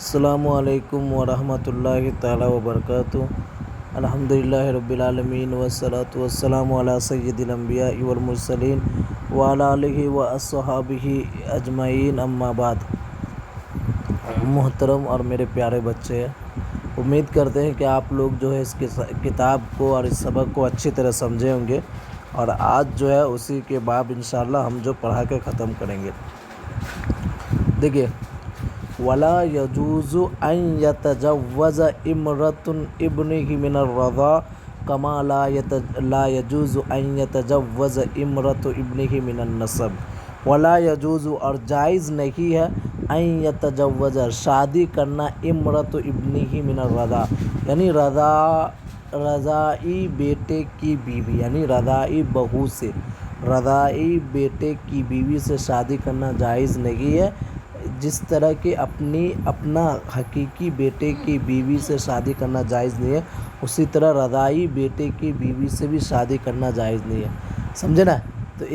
السلام علیکم ورحمۃ اللہ تعالی وبرکاتہ۔ الحمدللہ رب العالمین والصلاة والسلام علی سید الانبیاء والمرسلین وعلی آلہ واصحابہ اجمعین، اما بعد۔ محترم اور میرے پیارے بچے، امید کرتے ہیں کہ آپ لوگ جو ہے اس کتاب کو اور اس سبق کو اچھی طرح سمجھے ہوں گے، اور آج جو ہے اسی کے باب انشاءاللہ ہم جو پڑھا کے ختم کریں گے۔ دیکھیے، وَلَا يَجُوزُ أَن يَتَجَوَّزَ امْرَأَةٌ ابْنِهِ مِنَ الرَّضَاعِ كَمَا لَا يَجُوزُ أَن يَتَجَوَّزَ امْرَأَةُ ابْنِهِ مِنَ النَّسَبِ۔ وَلَا يَجُوزُ، اور جائز نہیں ہے، أَن يَتَجَوَّزَ شادی کرنا، امْرَأَةُ ابْنِهِ مِنَ الرَّضَاعِ یعنی رضاعی بیٹے کی بیوی، یعنی رضاعی بہو سے، رضاعی بیٹے کی بیوی سے شادی کرنا جائز نہیں ہے۔ جس طرح کہ اپنا حقیقی بیٹے کی بیوی سے شادی کرنا جائز نہیں ہے، اسی طرح رضاعی بیٹے کی بیوی سے بھی شادی کرنا جائز نہیں ہے، سمجھے نا؟ تو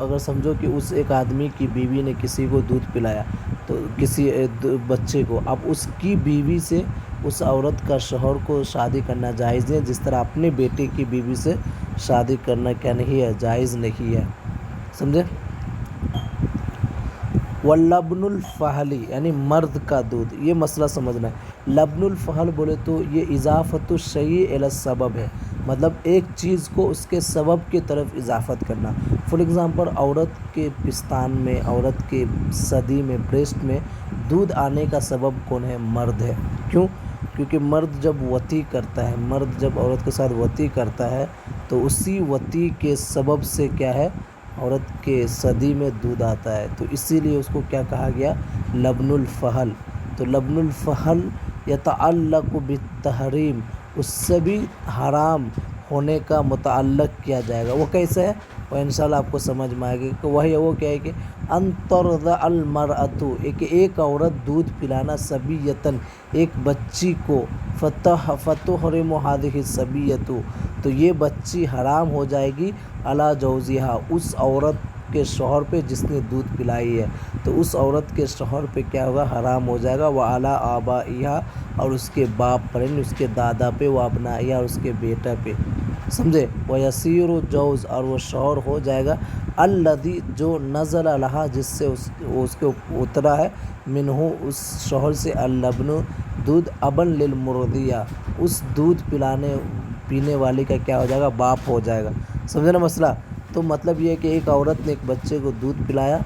اگر سمجھو کہ اس ایک آدمی کی بیوی نے کسی کو دودھ پلایا، تو کسی بچے کو، اب اس کی بیوی سے اس عورت کا شوہر کو شادی کرنا جائز نہیں ہے، جس طرح اپنے بیٹے کی بیوی سے شادی کرنا کیا نہیں ہے، جائز نہیں ہے، سمجھے؟ وَلَبْنُ الْفَحْلِ یعنی مرد کا دودھ، یہ مسئلہ سمجھنا ہے۔ لبن الفحل بولے تو یہ اضافت الشیء الی السبب ہے، مطلب ایک چیز کو اس کے سبب کی طرف اضافت کرنا۔ فار ایگزامپل، عورت کے پستان میں، عورت کے ثدی میں، بریسٹ میں دودھ آنے کا سبب کون ہے؟ مرد ہے۔ کیوں؟ کیونکہ مرد جب وطی کرتا ہے، مرد جب عورت کے ساتھ وطی کرتا ہے تو اسی وطی کے سبب سے کیا ہے؟ عورت کے ثدی میں دودھ آتا ہے، تو اسی لیے اس کو کیا کہا گیا؟ لبن الفحل۔ تو لبن الفحل یتعلق بالتحریم، اس سے بھی حرام ہونے کا متعلق کیا جائے گا۔ وہ کیسے ہے؟ وہ انشاءاللہ آپ کو سمجھ میں آئے گی کہ وہ کیا ہے کہ ان ترضع المرأۃ، ایک عورت دودھ پلانا، صبیۃً ایک بچی کو، فتحرم هذه الصبیۃ، تو یہ بچی حرام ہو جائے گی، علی زوجہا، اس عورت کے شوہر پہ جس نے دودھ پلائی ہے، تو اس عورت کے شوہر پہ کیا ہوگا؟ حرام ہو جائے گا، وعلی آبائہا، اور اس کے باپ پر، یعنی اس کے دادا پہ، وابنائہا، اور اس کے بیٹا پہ، سمجھے؟ ویصیر جوز، اور وہ شوہر ہو جائے گا، الذی، جو نزل لہا، جس سے اس کے اترا ہے، منہ، اس شوہر سے، اللبن، دودھ، ابن للمرضیہ، اس دودھ پینے والی کا کیا ہو جائے گا؟ باپ ہو جائے گا، سمجھے نا مسئلہ؟ تو مطلب یہ ہے کہ ایک عورت نے ایک بچے کو دودھ پلایا،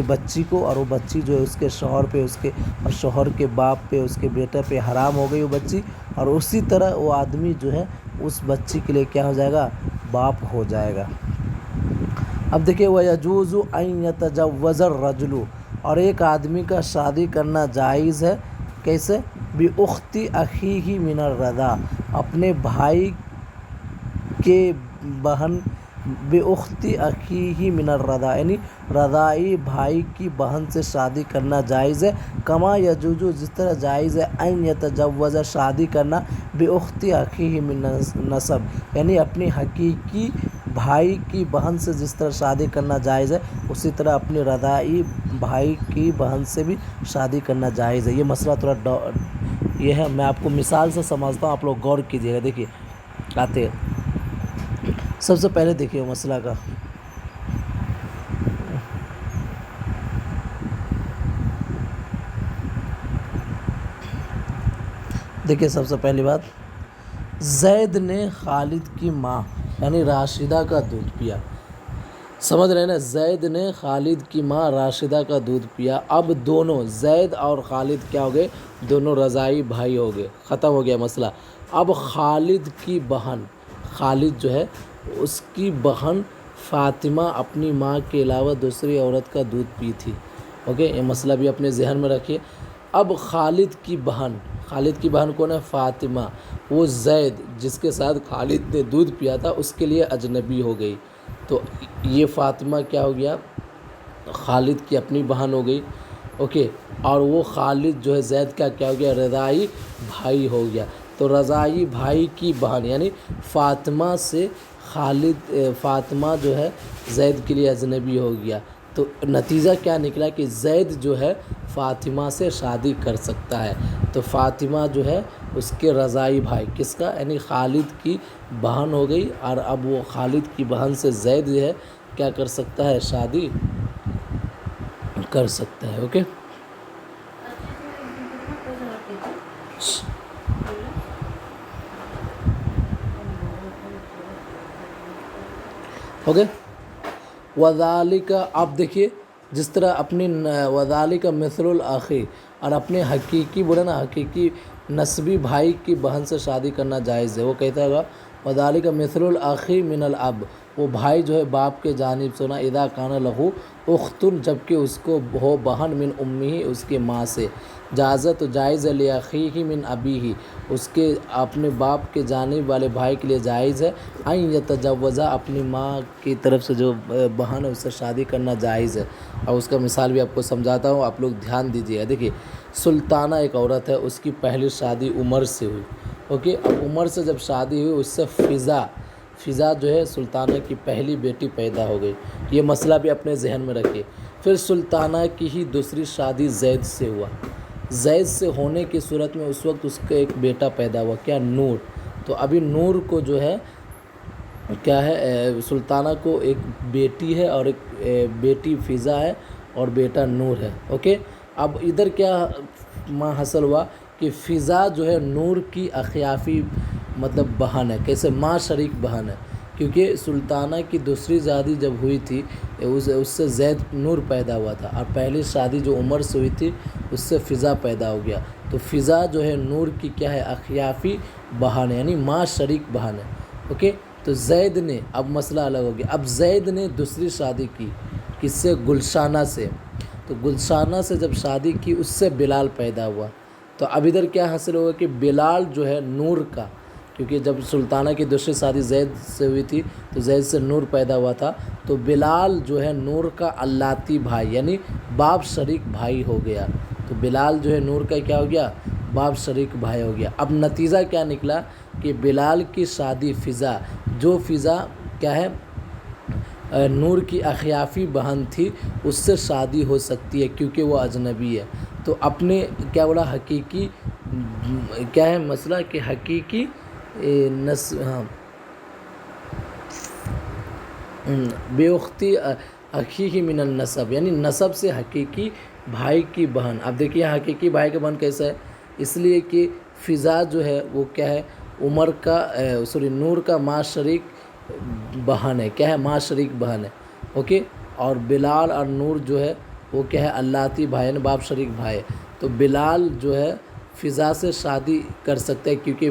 بچی کو، اور وہ بچی جو ہے اس کے شوہر پہ، اس کے اور شوہر کے باپ پہ، اس کے بیٹے پہ حرام ہو گئی وہ بچی، اور اسی طرح وہ آدمی جو ہے اس بچی کے لیے کیا ہو جائے گا؟ باپ ہو جائے گا۔ اب دیکھیں، وَيَجُوزُ أَن يَتَجَوَّزَ الرَّجُلُ، اور ایک آدمی کا شادی کرنا جائز ہے، کیسے؟ بِأُخْتِ أَخِيهِ مِنَ الرَّضَاعِ، اپنے بھائی کے بہن، بِأُخْتِ أَخِيهِ مِنَ الرَّضَاعِ یعنی رضاعی بھائی کی بہن سے شادی کرنا جائز ہے، کما یجوز، جس طرح جائز ہے، ان یتجوز، شادی کرنا، بِأُخْتِ أَخِيهِ مِنَ النَّسَبِ یعنی اپنی حقیقی بھائی کی بہن سے جس طرح شادی کرنا جائز ہے، اسی طرح اپنی رضاعی بھائی کی بہن سے بھی شادی کرنا جائز ہے۔ یہ مسئلہ تھوڑا یہ ہے، میں آپ کو مثال سے سمجھتا ہوں، آپ لوگ غور کیجیے گا۔ دیکھیے، آتے سب سے پہلے دیکھیے مسئلہ کا، دیکھیے سب سے پہلی بات، زید نے خالد کی ماں یعنی راشدہ کا دودھ پیا، سمجھ رہے ہیں نا؟ زید نے خالد کی ماں راشدہ کا دودھ پیا، اب دونوں زید اور خالد کیا ہو گئے؟ دونوں رضاعی بھائی ہو گئے، ختم ہو گیا مسئلہ۔ اب خالد کی بہن، خالد جو ہے اس کی بہن فاطمہ اپنی ماں کے علاوہ دوسری عورت کا دودھ پی تھی، اوکے؟ یہ مسئلہ بھی اپنے ذہن میں رکھیے۔ اب خالد کی بہن کون ہے؟ فاطمہ، وہ زید جس کے ساتھ خالد نے دودھ پیا تھا اس کے لیے اجنبی ہو گئی، تو یہ فاطمہ کیا ہو گیا؟ خالد کی اپنی بہن ہو گئی، اوکے؟ اور وہ خالد جو ہے زید کا کیا ہو گیا؟ رضاعی بھائی ہو گیا، تو رضاعی بھائی کی بہن یعنی فاطمہ سے فاطمہ جو ہے زید کے لیے اجنبی ہو گیا، تو تو نتیجہ کیا نکلا کہ زید جو ہے فاطمہ سے شادی کر سکتا ہے، تو فاطمہ جو ہے اس کے رضاعی بھائی کس کا، یعنی خالد کی بہن ہو گئی، اور اب وہ خالد کی بہن سے زید جو ہے کیا کر سکتا ہے، شادی کر سکتا ہے۔ اوکے، اوکے، وذالک، اب دیکھیے جس طرح اپنی وذالک مثل الاخی، اور اپنے حقیقی بولے نا حقیقی نسبی بھائی کی بہن سے شادی کرنا جائز ہے۔ وہ کہتا ہے وذالک مثل الاخی من الاب، وہ بھائی جو ہے باپ کے جانب سے نا، اذا کان لہو اختن، جب کہ اس کو ہو بہن، من امہ، اس کے ماں سے، جازت جائز ہے، لاخیہ من ابیہ، اس کے اپنے باپ کے جانب والے بھائی کے لیے جائز ہے، ان یتجوزا، اپنی ماں کی طرف سے جو بہن ہے اس سے شادی کرنا جائز ہے۔ اور اس کا مثال بھی آپ کو سمجھاتا ہوں، آپ لوگ دھیان دیجیے۔ دیکھیے سلطانہ ایک عورت ہے، اس کی پہلی شادی عمر سے ہوئی، اوکے، اب عمر سے جب شادی ہوئی، اس سے فضا جو ہے سلطانہ کی پہلی بیٹی پیدا ہو گئی، یہ مسئلہ بھی اپنے ذہن میں رکھیے۔ پھر سلطانہ کی ہی دوسری شادی زید سے ہوا، زید سے ہونے کی صورت میں اس وقت اس کا ایک بیٹا پیدا ہوا، کیا، نور۔ تو ابھی نور کو جو ہے کیا ہے، سلطانہ کو ایک بیٹی ہے اور ایک بیٹی فضا ہے اور بیٹا نور ہے، اوکے۔ اب ادھر کیا حاصل ہوا کہ فضا جو ہے نور کی اخیافی مطلب بہن ہے، کیسے، ماں شریک بہن ہے، کیونکہ سلطانہ کی دوسری شادی جب ہوئی تھی اس سے زید نور پیدا ہوا تھا، اور پہلی شادی جو عمر سے ہوئی تھی اس سے فضا پیدا ہو گیا، تو فضا جو ہے نور کی کیا ہے، اخیافی بہن ہے، یعنی ماں شریک بہن ہے، اوکے۔ تو زید نے، اب مسئلہ الگ ہو گیا، اب زید نے دوسری شادی کی، کس سے، گلشانہ سے، تو گلشانہ سے جب شادی کی اس سے بلال پیدا ہوا، تو اب ادھر کیا حاصل ہوا کہ بلال جو ہے نور کا، کیونکہ جب سلطانہ کی دوسری شادی زید سے ہوئی تھی تو زید سے نور پیدا ہوا تھا، تو بلال جو ہے نور کا اللاتی بھائی، یعنی باپ شریک بھائی ہو گیا، تو بلال جو ہے نور کا کیا ہو گیا، باپ شریک بھائی ہو گیا۔ اب نتیجہ کیا نکلا کہ بلال کی شادی فضا، جو فضا کیا ہے، نور کی اخیافی بہن تھی، اس سے شادی ہو سکتی ہے کیونکہ وہ اجنبی ہے، تو اپنے کیا بولا، حقیقی کیا ہے مسئلہ کہ حقیقی بے اختی اخیہ من النسب، یعنی نسب سے حقیقی بھائی کی بہن۔ اب دیکھیے حقیقی بھائی کی بہن کیسا ہے، اس لیے کہ فضا جو ہے وہ کیا ہے، عمر کا نور کا ماں شریک بہن ہے، کیا ہے، ماں شریک بہن ہے، اوکے۔ اور بلال اور نور جو ہے وہ کیا ہے، اللاتی بھائی، یعنی باپ شریک بھائی ہے، تو بلال جو ہے فضا سے شادی کر سکتے ہیں کیونکہ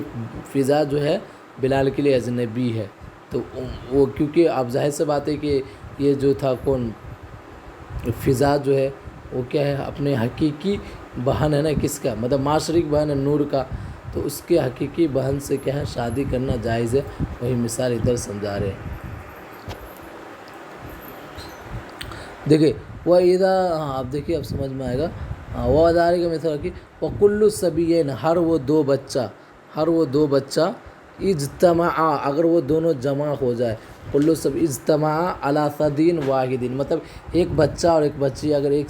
فضا جو ہے بلال کے لیے اجنبی ہے، تو وہ کیونکہ اب ظاہر سے بات ہے کہ یہ جو تھا کون، فضا جو ہے وہ کیا ہے، اپنے حقیقی بہن ہے نا، کس کا، مطلب ماں شریک بہن ہے نور کا، تو اس کے حقیقی بہن سے کیا ہے، شادی کرنا جائز ہے، وہی مثال ادھر سمجھا رہے ہیں۔ دیکھیے وہ ادھر، ہاں اب دیکھیے اب سمجھ میں آئے گا، وہ ادارے کا مثال کہ وَكُلُّ صَبِيٍّ، ہر وہ دو بچہ اجتماع، اگر وہ دونوں جمع ہو جائے، کلو سب اجتماع علی صدین واحدین، مطلب ایک بچہ اور ایک بچی اگر ایک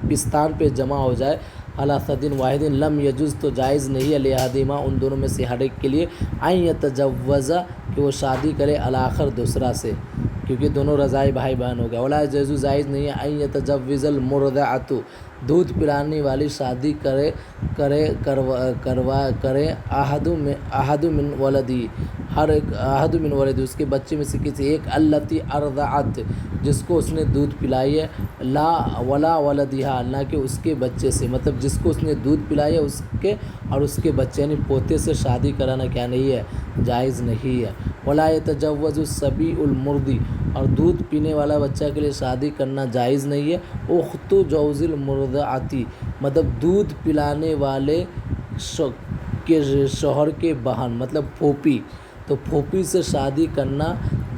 پستان پہ جمع ہو جائے، علی صدین واحدین، لم یجوز، تو جائز نہیں ہے، لأحدہما، ان دونوں میں سے ہر ایک کے لیے، ان یتجوزا، کہ وہ شادی کرے، الاخر، دوسرا سے، کیونکہ دونوں رضاعی بھائی بہن ہو گئے، ولا یجوز، جائز نہیں ہے، ان یتجوز المرضعۃ، دودھ پلانے والی شادی کرے احد من ولدی، ہر ایک، احد من ولدی، اس کے بچے میں سے کسی ایک، التی ارضعت، جس کو اس نے دودھ پلائی ہے، لا ولا ولدہا، نہ کہ اس کے بچے سے، مطلب جس کو اس نے دودھ پلائی ہے اس کے اور اس کے بچے، یعنی پوتے سے شادی کرانا کیا نہیں ہے، جائز نہیں ہے، ولا یتجوز الصبی المرضی، اور دودھ پینے والا بچہ کے لیے شادی کرنا جائز نہیں ہے، اخت جوز المرضعتی، مطلب دودھ پلانے والے کے شوہر کے بہن، مطلب پھوپھی، تو پھوپھی سے شادی کرنا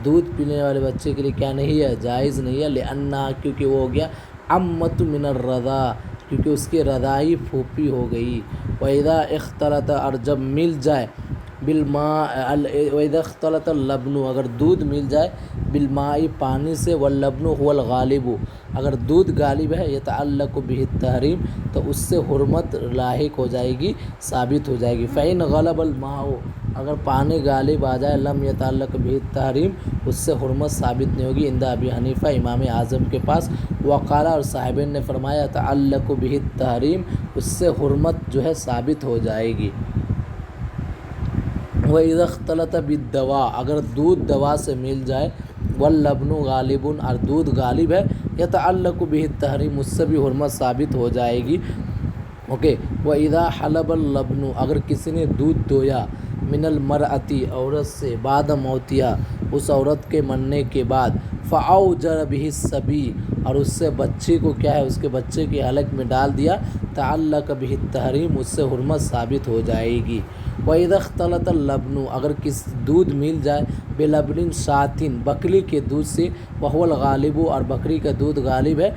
دودھ پینے والے بچے کے لیے کیا نہیں ہے، جائز نہیں ہے، لأنہا، کیونکہ وہ ہو گیا عمۃ من الرضاع، کیونکہ اس کی رضاعی پھوپھی ہو گئی، وَإِذَا اخْتَلَطَ، اور جب مل جائے، بالماء، وَإِذَا اخْتَلَطَ اللَّبْنُ، اگر دودھ مل جائے بالماء پانی سے، واللبن هو الغالب اگر دودھ غالب ہے، یتعلق به التحریم تو اس سے حرمت لاحق ہو جائے گی، ثابت ہو جائے گی۔ فإن غلب الماء اگر پانی غالب آ جائے، لم یتعلق به التحریم اس سے حرمت ثابت نہیں ہوگی، عند ابی حنیفہ امام اعظم کے پاس۔ وقال اور صاحبین نے فرمایا یتعلق به التحریم اس سے حرمت جو ہے ثابت ہو جائے گی۔ وَإِذَا اخْتَلَطَ بِالدَّوَاء اگر دودھ دوا سے مل جائے، واللبن غالب اور دودھ غالب ہے، یتعلق به التحریم اس سے بھی حرمت ثابت ہو جائے گی۔ اوکے، وَإِذَا حَلَبَ اللَّبْنُ اگر کسی نے دودھ دویا، من المرأتی عورت سے، بعد موتیا اس عورت کے مرنے کے بعد، فَأَوْجَرَ بِهِ الصَّبِيُّ اور اس سے بچے کو کیا ہے، اس کے بچے کے حلق میں ڈال دیا، تعلق به التحریم اس سے حرمت ثابت ہو جائے گی۔ وَإِذَا اخْتَلَطَ اللَّبْنُ اگر دودھ مل جائے، بِلَبْنٍ شَاةٍ بکری کے دودھ سے، وَهُوَ الْغَالِبُ اور بکری کا دودھ غالب ہے،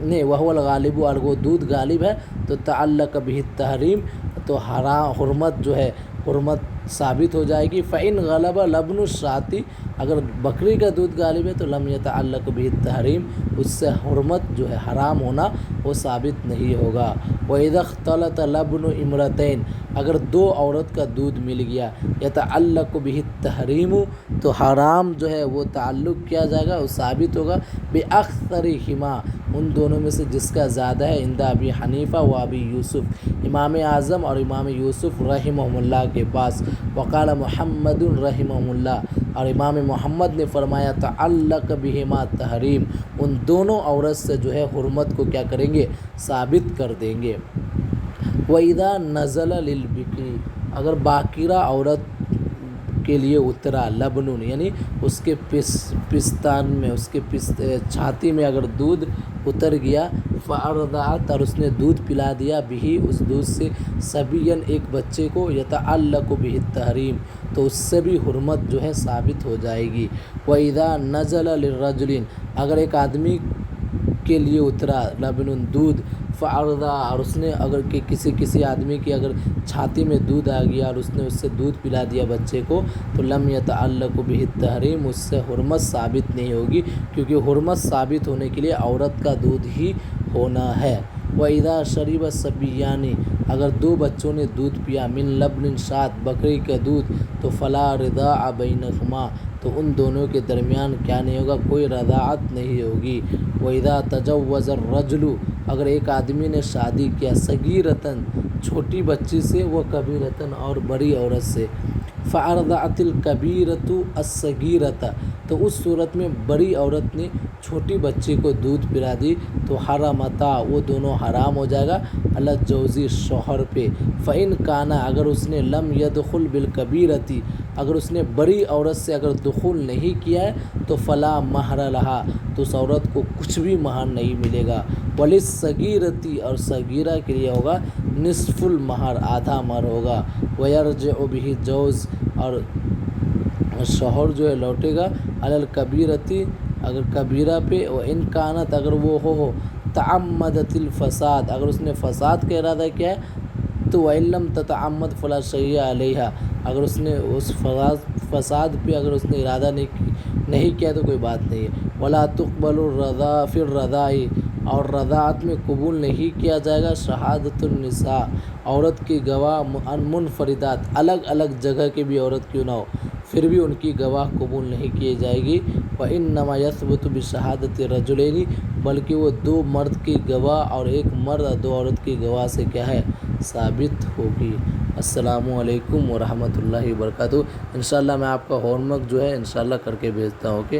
نہیں وَهُوَ الْغَالِبُ اور وہ دودھ غالب ہے، تو تعلق به التحریم تو حرمت جو ہے حرمت ثابت ہو جائے گی۔ فإن غلب لبن الشاة اگر بکری کا دودھ غالب ہے تو لم یتعلق به التحریم اس سے حرمت جو ہے حرام ہونا وہ ثابت نہیں ہوگا۔ وإذا اختلط لبن امرتين اگر دو عورت کا دودھ مل گیا، یتعلق به التحریم تو حرام جو ہے وہ تعلق کیا جائے گا، وہ ثابت ہوگا، بأکثرہما ان دونوں میں سے جس کا زیادہ ہے، عند ابی حنیفہ و ابی یوسف امام اعظم اور امام یوسف رحمہم اللہ کے پاس۔ وقال محمد رحمہ اللہ اور امام محمد نے فرمایا تعلق بہما تحریم ان دونوں عورت سے جو ہے حرمت کو کیا کریں گے، ثابت کر دیں گے۔ وَإِذَا نَزَلَ لِلْبِكْرِ اگر باکرہ عورت کے لیے اترا، لبن یعنی اس کے پستان میں، اس کے چھاتی میں اگر دودھ اتر گیا، فَأَرْضَعَتْ اور اس نے دودھ پلا دیا، بھی اس دودھ سے، صبیًا ایک بچے کو، یتعلق به التحریم تو اس سے بھی حرمت جو ہے ثابت ہو جائے گی۔ وَإِذَا نَزَلَ لِلرَّجُلٍ اگر ایک آدمی کے لیے اترا، لبن دودھ، فَأَرْضَعَ اور اس نے اگر کہ کسی آدمی کی اگر چھاتی میں دودھ آ گیا اور اس نے اس سے دودھ پلا دیا بچے کو، تو لم یتعلق به التحریم اس سے حرمت ثابت نہیں ہوگی، کیونکہ حرمت ثابت ہونے کے لیے عورت کا دودھ ہی ہونا ہے۔ وَإِذَا شَرِبَ الصَّبِيَّانِ اگر دو بچوں نے دودھ پیا، من لبن شاة بکری کا دودھ، تو فلا رضاع بینہما تو ان دونوں کے درمیان کیا نہیں ہوگا، کوئی رضاعت نہیں ہوگی۔ وَإِذَا تَجَوَّزَ الرَّجُلُ اگر ایک آدمی نے شادی کیا، صغیرۃً چھوٹی بچی سے، وہ کبیرۃً اور بڑی عورت سے، فَأَرْضَعَتِ الْكَبِيرَةُ الصَّغِيرَةَ تو اس صورت میں بڑی عورت نے چھوٹی بچی کو دودھ پلا دی، تو حرمتا وہ دونوں حرام ہو جائے گا، علی الزوج شوہر پہ۔ فإن کان اگر اس نے، لم يدخل بالکبیرۃ اگر اس نے بڑی عورت سے اگر دخول نہیں کیا ہے، تو فلا مہر لہا تو اس عورت کو کچھ بھی مہر نہیں ملے گا۔ وللصغیرۃ اور صغیرہ کے لیے ہوگا نصف المہر آدھا مہر ہوگا۔ ویرجع به الزوج اور شوہر جو ہے لوٹے گا، علی الکبیرۃ اگر کبیرہ پہ، وان کانت اگر وہ ہو تعمدت الفساد اگر اس نے فساد کا ارادہ کیا ہے، تو وَإِن لَّمْ تَتَعَمَّدْ فَلَا شَيْءَ عَلَيْهَا اگر اس نے اس فساد پہ اگر اس نے ارادہ نہیں کیا تو کوئی بات نہیں ہے۔ وَلَا تُقْبَلُ الرَّضَاعَةُ فِي الرَّضَاعِ اور رضاعت میں قبول نہیں کیا جائے گا، شہادۃ النساء عورت کی گواہ، منفردات الگ الگ جگہ کے بھی عورت کیوں نہ ہو پھر بھی ان کی گواہ قبول نہیں کی جائے گی۔ وَإِنَّمَا يَثْبُتُ بِشَهَادَةِ الرَّجُلَيْنِ بلکہ وہ دو مرد کی گواہ اور ایک مرد اور دو عورت کی گواہ سے کیا ہے، ثابت ہوگی۔ السلام علیکم ورحمۃ اللہ وبرکاتہ۔ انشاءاللہ میں آپ کا ہوم ورک جو ہے انشاءاللہ کر کے بھیجتا ہوں، اوکے۔